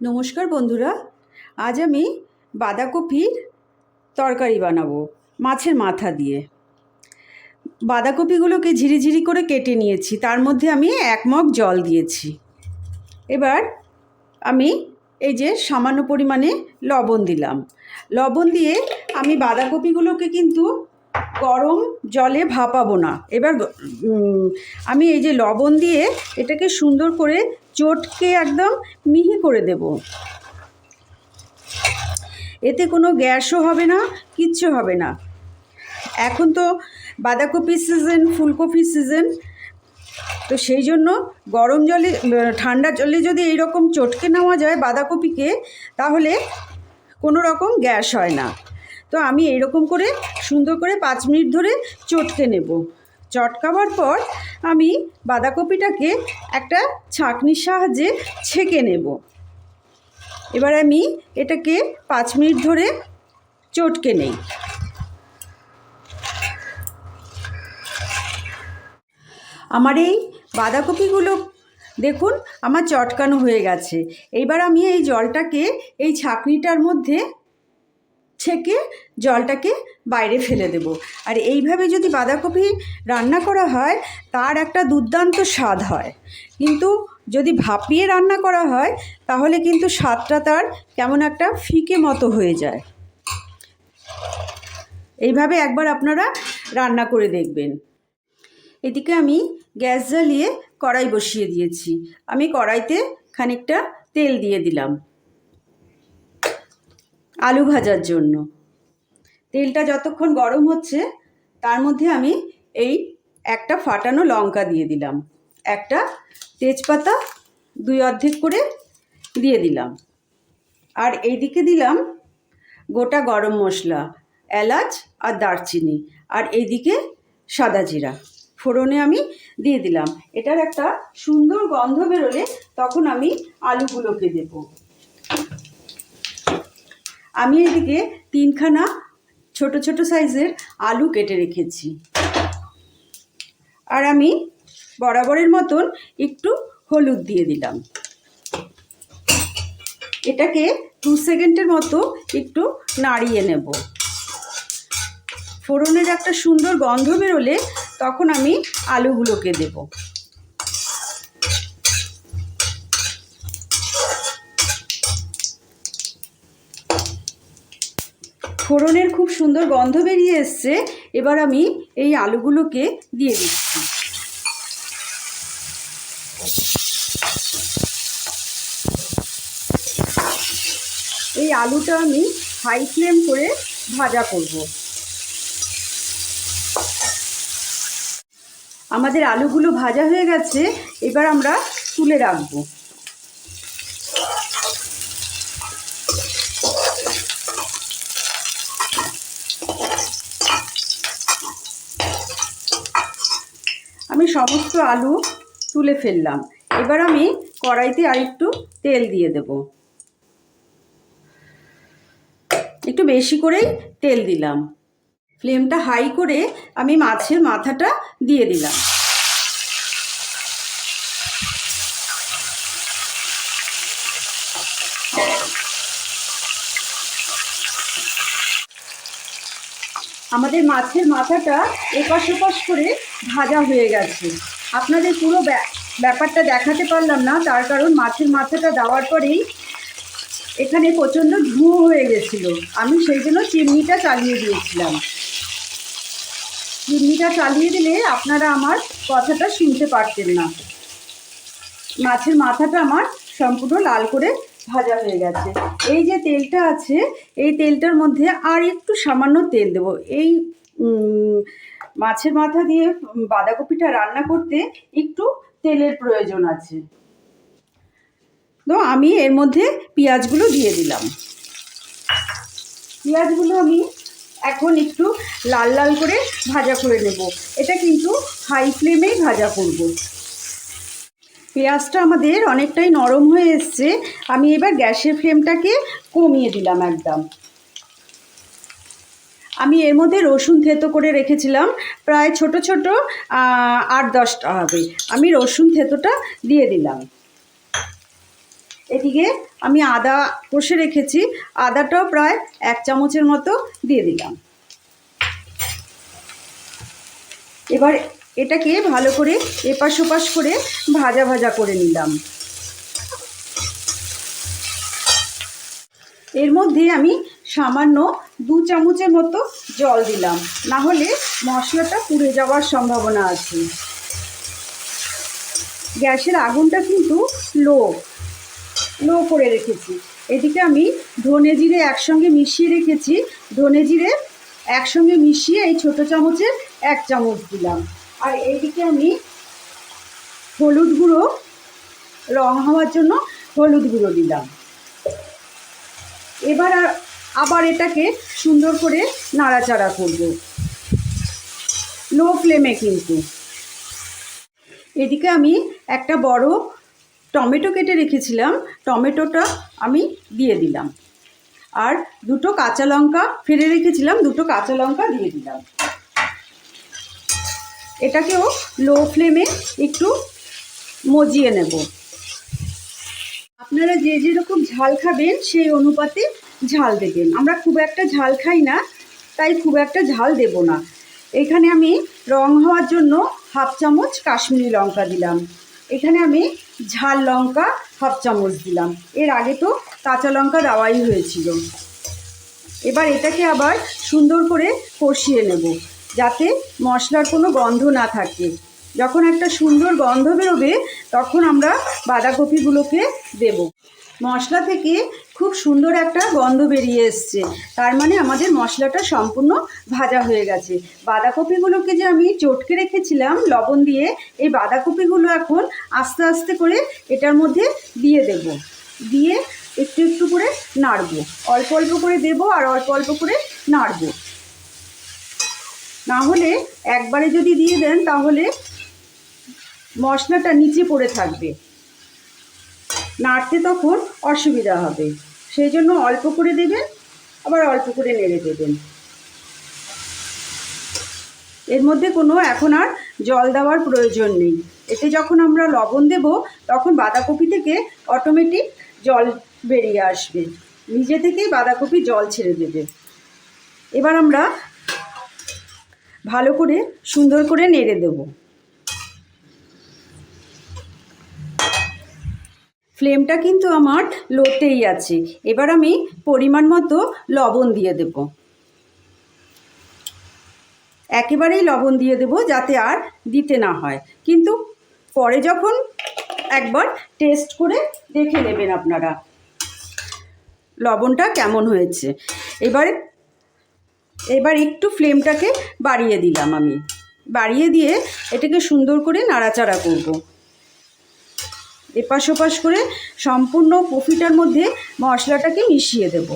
নমস্কার বন্ধুরা, আজ আমি বাঁধাকপির তরকারি বানাবো মাছের মাথা দিয়ে। বাঁধাকপিগুলোকে ঝিরিঝিরি করে কেটে নিয়েছি, তার মধ্যে আমি 1 মগ জল দিয়েছি। এবার আমি এই যে সামান্য পরিমাণে লবণ দিলাম। লবণ দিয়ে আমি বাঁধাকপিগুলোকে কিন্তু গরম জলে ভাপাবো না। এবার আমি এই যে লবণ দিয়ে এটাকে সুন্দর করে চটকে একদম মিহি করে দেব। এতে কোনো গ্যাসও হবে না, কিচ্ছু হবে না। এখন তো বাঁধাকপির সিজন, ফুলকপির সিজন, তো সেই জন্য গরম জলে ঠান্ডা জলে যদি এইরকম চটকে নেওয়া যায় বাঁধাকপিকে, তাহলে কোনো রকম গ্যাস হয় না। তো আমি এইরকম করে সুন্দর করে 5 মিনিট ধরে চটকে নেব। চটকাবার পর আমি বাঁধাকপিটাকে একটা ছাঁকনির সাহায্যে ছেঁকে নেব। এবার আমি এটাকে 5 মিনিট ধরে চটকে নেই। আমার এই বাঁধাকপিগুলো দেখুন আমার চটকানো হয়ে গেছে। এইবার আমি এই জলটাকে এই ছাঁকনিটার মধ্যে ছেঁকে জলটাকে বাইরে ফেলে দেব। আর এইভাবে যদি বাঁধাকপি রান্না করা হয় তার একটা দুর্দান্ত স্বাদ হয়, কিন্তু যদি ভাপিয়ে রান্না করা হয় তাহলে কিন্তু স্বাদটা তার কেমন একটা ফিকে মতো হয়ে যায়। এইভাবে একবার আপনারা রান্না করে দেখবেন। এদিকে আমি গ্যাস জ্বালিয়ে কড়াই বসিয়ে দিয়েছি। আমি কড়াইতে খানিকটা তেল দিয়ে দিলাম আলু ভাজার জন্য। তেলটা যতক্ষণ গরম হচ্ছে তার মধ্যে আমি এই একটা ফাটানো লঙ্কা দিয়ে দিলাম, একটা তেজপাতা 2 অর্ধেক করে দিয়ে দিলাম, আর এইদিকে দিলাম গোটা গরম মশলা, এলাচ আর দারচিনি, আর এইদিকে সাদা জিরা ফোড়নে আমি দিয়ে দিলাম। এটার একটা সুন্দর গন্ধ বেরোলে তখন আমি আলুগুলোকে দেব। আমি এদিকে 3খানা ছোট ছোট সাইজের আলু কেটে রেখেছি, আর আমি বরাবরের মতন একটু হলুদ দিয়ে দিলাম। এটাকে 2 সেকেন্ডের মতো একটু নাড়িয়ে নেব। ফোড়নের একটা সুন্দর গন্ধ বেরোলে তখন আমি আলুগুলোকে দেব। ফোড়নের খুব সুন্দর গন্ধ বেরিয়ে এসছে। এবার আমি এই আলুগুলোকে দিয়ে দিচ্ছি। এই আলুটা আমি হাই ফ্লেম করে ভাজা করব। আমাদের আলুগুলো ভাজা হয়ে গেছে, এবার আমরা তুলে রাখবো। আমি সমস্ত আলু তুলে ফেললাম। এবার আমি কড়াইতে আরেকটু তেল দিয়ে দেব, একটু বেশি করেই তেল দিলাম। ফ্লেমটা হাই করে আমি মাছের মাথাটা দিয়ে দিলাম। আমাদের মাছের মাথাটা এপাশ ওপাশ করে ভাজা হয়ে গেছে। আপনাদের পুরো ব্যাপারটা দেখাতে পারলাম না, তার কারণ মাছের মাথাটা দেওয়ার পরেই এখানে প্রচণ্ড ধুঁয়ো হয়ে গেছিল। আমি সেই জন্য চিমনিটা চালিয়ে দিয়েছিলাম। চিমনিটা চালিয়ে দিলে আপনারা আমার কথাটা শুনতে পারতেন না। মাছের মাথাটা আমার সম্পূর্ণ লাল করে ভাজা হয়ে গেছে। এই যে তেলটা আছে এই তেলটার মধ্যে আর একটু সামান্য তেল দেব। এই মাছের মাথা দিয়ে বাঁধাকপিটা রান্না করতে একটু তেলের প্রয়োজন আছে। তো আমি এর মধ্যে পেঁয়াজগুলো দিয়ে দিলাম। পেঁয়াজগুলো আমি এখন একটু লাল লাল করে ভাজা করে নেব। এটা কিন্তু হাই ফ্লেমেই ভাজা করব। পেঁয়াজটা আমাদের অনেকটাই নরম হয়ে এসছে। আমি এবার গ্যাসের ফ্লেমটাকে কমিয়ে দিলাম একদম। আমি এর মধ্যে রসুন থেতো করে রেখেছিলাম, প্রায় ছোট ছোট 8-10টা হবে। আমি রসুন থেতোটা দিয়ে দিলাম। এদিকে আমি আদা কষে রেখেছি, আদাটাও প্রায় 1 চামচের মতো দিয়ে দিলাম। এবার এটাকে ভালো করে এপাশ ওপাশ করে ভাজা ভাজা করে নিলাম। এর মধ্যে আমি সামান্য 2 চামচের মতো জল দিলাম, না হলে মশলাটা পুড়ে যাওয়ার সম্ভাবনা আছে। গ্যাসের আগুনটা কিন্তু লো করে রেখেছি। এদিকে আমি ধনে জিরে একসঙ্গে মিশিয়ে রেখেছি, ধনে জিরে একসঙ্গে মিশিয়ে এই ছোটো চামচের 1 চামচ দিলাম। আর এইদিকে আমি হলুদ গুঁড়ো, রং হওয়ার জন্য হলুদ গুঁড়ো দিলাম। এবার আবার এটাকে সুন্দর করে নাড়াচাড়া করব, লো ফ্লেমে কিন্তু। এদিকে আমি একটা বড় টমেটো কেটে রেখেছিলাম, টমেটোটা আমি দিয়ে দিলাম। আর 2টো কাঁচা লঙ্কা ফেলে রেখেছিলাম, 2টো কাঁচা লঙ্কা দিয়ে দিলাম। এটাকেও লো ফ্লেমে একটু মজিয়ে নেব। আপনারা যে যেরকম ঝাল খাবেন সেই অনুপাতে ঝাল দেবেন। আমরা খুব একটা ঝাল খাই না, তাই খুব একটা ঝাল দেব না। এখানে আমি রং হওয়ার জন্য 1/2 চামচ কাশ্মীরি লঙ্কা দিলাম। এখানে আমি ঝাল লঙ্কা 1/2 চামচ দিলাম। এর আগে তো কাঁচা লঙ্কা দেওয়াই হয়েছিল। এবার এটাকে আবার সুন্দর করে কষিয়ে নেব, যাতে মশলার কোনো গন্ধ না থাকে। যখন একটা সুন্দর গন্ধ বেরোবে তখন আমরা বাঁধাকপিগুলোকে দেব। মশলা থেকে খুব সুন্দর একটা গন্ধ বেরিয়ে এসছে, তার মানে আমাদের মশলাটা সম্পূর্ণ ভাজা হয়ে গেছে। বাঁধাকপিগুলোকে যে আমি চটকে রেখেছিলাম লবণ দিয়ে, এই বাঁধাকপিগুলো এখন আস্তে আস্তে করে এটার মধ্যে দিয়ে দেব। দিয়ে একটু একটু করে নাড়ব, অল্প অল্প করে দেব আর অল্প অল্প করে নাড়ব। না হলে একবারে যদি দিয়ে দেন তাহলে মশলাটা নিচে পড়ে থাকবে, নাড়তে তখন অসুবিধা হবে। সেই জন্য অল্প করে দেবেন, আবার অল্প করে নেড়ে দেবেন। এর মধ্যে কোনো এখন আর জল দেওয়ার প্রয়োজন নেই। এতে যখন আমরা লবণ দেব তখন বাঁধাকপি থেকে অটোমেটিক জল বেরিয়ে আসবে, নিজে থেকেই বাঁধাকপি জল ছেড়ে দেবে। এবার আমরা ভালো করে সুন্দর করে নেড়ে দেব। ফ্লেমটা কিন্তু আমার লোতেই আছে। এবার আমি পরিমাণ মতো লবণ দিয়ে দেব, একেবারেই লবণ দিয়ে দেব যাতে আর দিতে না হয়। কিন্তু পরে যখন একবার টেস্ট করে দেখে নেবেন আপনারা লবণটা কেমন হয়েছে। এবার একটু ফ্লেমটাকে বাড়িয়ে দিলাম আমি, বাড়িয়ে দিয়ে এটাকে সুন্দর করে নাড়াচাড়া করব। এপাশ ওপাশ করে সম্পূর্ণ কফিটার মধ্যে মশলাটাকে মিশিয়ে দেব।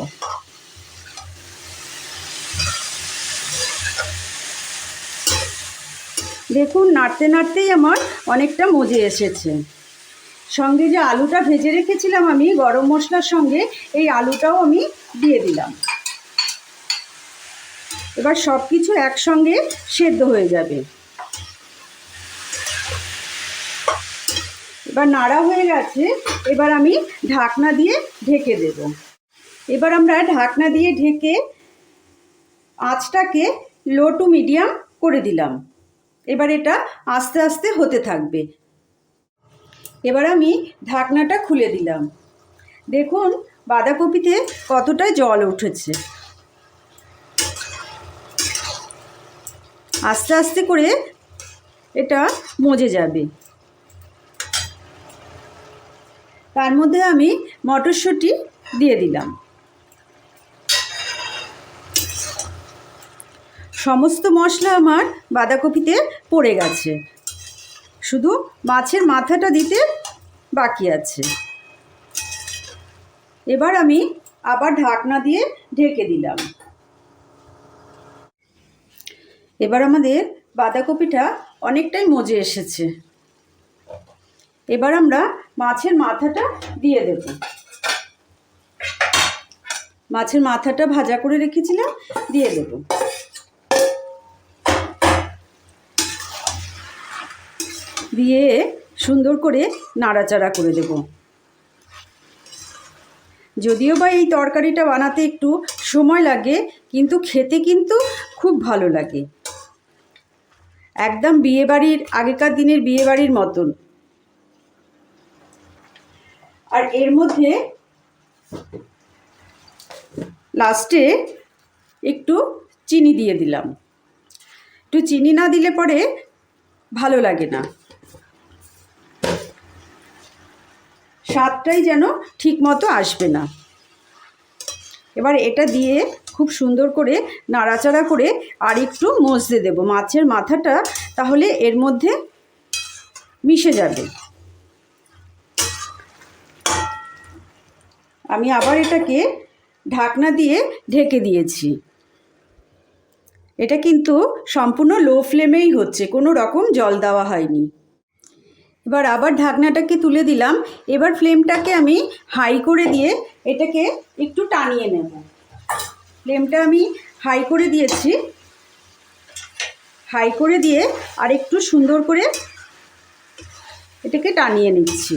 দেখুন নাড়তে নাড়তেই আমার অনেকটা মজে এসেছে। সঙ্গে যে আলুটা ভেজে রেখেছিলাম আমি গরম মশলার সঙ্গে, এই আলুটাও আমি দিয়ে দিলাম। এবার সব কিছু একসঙ্গে সেদ্ধ হয়ে যাবে। এবার নাড়া হয়ে গেছে, এবার আমি ঢাকনা দিয়ে ঢেকে দেব। এবার আমরা ঢাকনা দিয়ে ঢেকে আঁচটাকে লো টু মিডিয়াম করে দিলাম। এবার এটা আস্তে আস্তে হতে থাকবে। এবার আমি ঢাকনাটা খুলে দিলাম। দেখুন বাঁধাকপিতে কতটা জল উঠেছে। আস্তে আস্তে করে এটা মজে যাবে। তার মধ্যে আমি মটরশুঁটি দিয়ে দিলাম। সমস্ত মশলা আমার বাঁধাকপিতে পড়ে গেছে, শুধু মাছের মাথাটা দিতে বাকি আছে। এবার আমি আবার ঢাকনা দিয়ে ঢেকে দিলাম। এবার আমাদের বাঁধাকপিটা অনেকটাই মজে এসেছে। এবার আমরা মাছের মাথাটা দিয়ে দেব। মাছের মাথাটা ভাজা করে রেখেছিলাম, দিয়ে দেব। দিয়ে সুন্দর করে নাড়াচাড়া করে দেব। যদিও বা এই তরকারিটা বানাতে একটু সময় লাগে, কিন্তু খেতে কিন্তু খুব ভালো লাগে, একদম বিয়েবাড়ির, আগেকার দিনের বিয়েবাড়ির মতন। আর এর মধ্যে লাস্টে একটু চিনি দিয়ে দিলাম। একটু চিনি না দিলে পরে ভালো লাগে না, স্বাদটাই যেন ঠিক মতো আসবে না। এবার এটা দিয়ে খুব সুন্দর করে নাড়াচাড়া করে আর একটু মজতে দেবো মাছের মাথাটা, তাহলে এর মধ্যে মিশে যাবে। আমি আবার এটাকে ঢাকনা দিয়ে ঢেকে দিয়েছি। এটা কিন্তু সম্পূর্ণ লো ফ্লেমেই হচ্ছে, কোনো রকম জল দেওয়া হয়নি। এবার আবার ঢাকনাটাকে তুলে দিলাম। এবার ফ্লেমটাকে আমি হাই করে দিয়ে এটাকে একটু টানিয়ে নেব। ফ্লেমটা আমি হাই করে দিয়েছি, হাই করে দিয়ে আর একটু সুন্দর করে এটাকে টানিয়ে নিচ্ছি।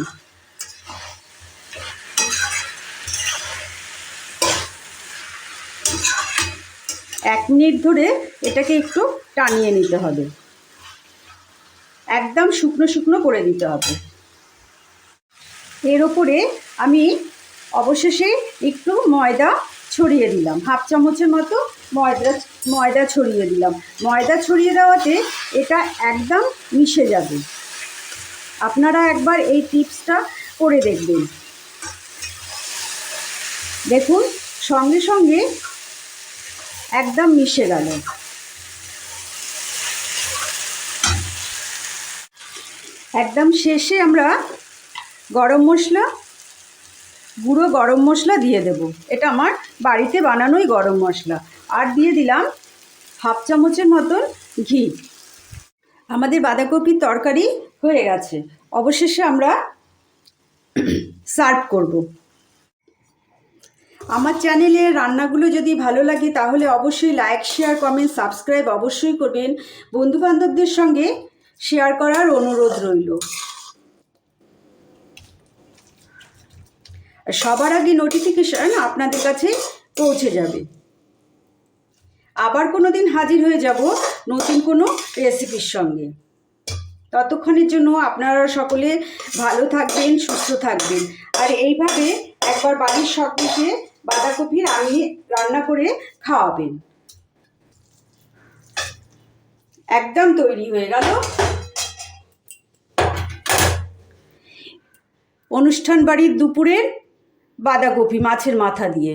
এক মিনিট ধরে এটাকে একটু টানিয়ে নিতে হবে, একদম শুকনো শুকনো করে দিতে হবে। এর ওপরে আমি অবশেষে একটু ময়দা ছড়িয়ে দিলাম, হাফ চামচের মতো ময়দা ছড়িয়ে দিলাম। ময়দা ছড়িয়ে দেওয়াতে এটা একদম মিশে যাবে। আপনারা একবার এই টিপসটা করে দেখবেন। দেখুন সঙ্গে সঙ্গে একদম মিশে গেল। একদম শেষে আমরা গরম মশলা, গুঁড়ো গরম মশলা দিয়ে দেব। এটা আমার বাড়িতে বানানোই গরম মশলা। আর দিয়ে দিলাম হাফ চামচের মতন ঘি। আমাদের বাঁধাকপির তরকারি হয়ে গেছে। অবশেষে আমরা সার্ভ করব। আমার চ্যানেলের রান্নাগুলো যদি ভালো লাগে তাহলে অবশ্যই লাইক, শেয়ার, কমেন্ট, সাবস্ক্রাইব অবশ্যই করবেন। বন্ধুবান্ধবদের সঙ্গে শেয়ার করার অনুরোধ রইল। সবার আগে নোটিফিকেশন আপনাদের কাছে পৌঁছে যাবে। আবার কোনো দিন হাজির হয়ে যাব নতুন কোনো রেসিপির সঙ্গে। ততক্ষণের জন্য আপনারা সকলে ভালো থাকবেন, সুস্থ থাকবেন। আর এইভাবে একবার বাড়ির সকলকে বাঁধাকপির রান্না করে খাওয়াবেন। একদম তৈরি হয়ে গেল অনুষ্ঠান বাড়ির দুপুরের বাঁধাকপি মাছের মাথা দিয়ে।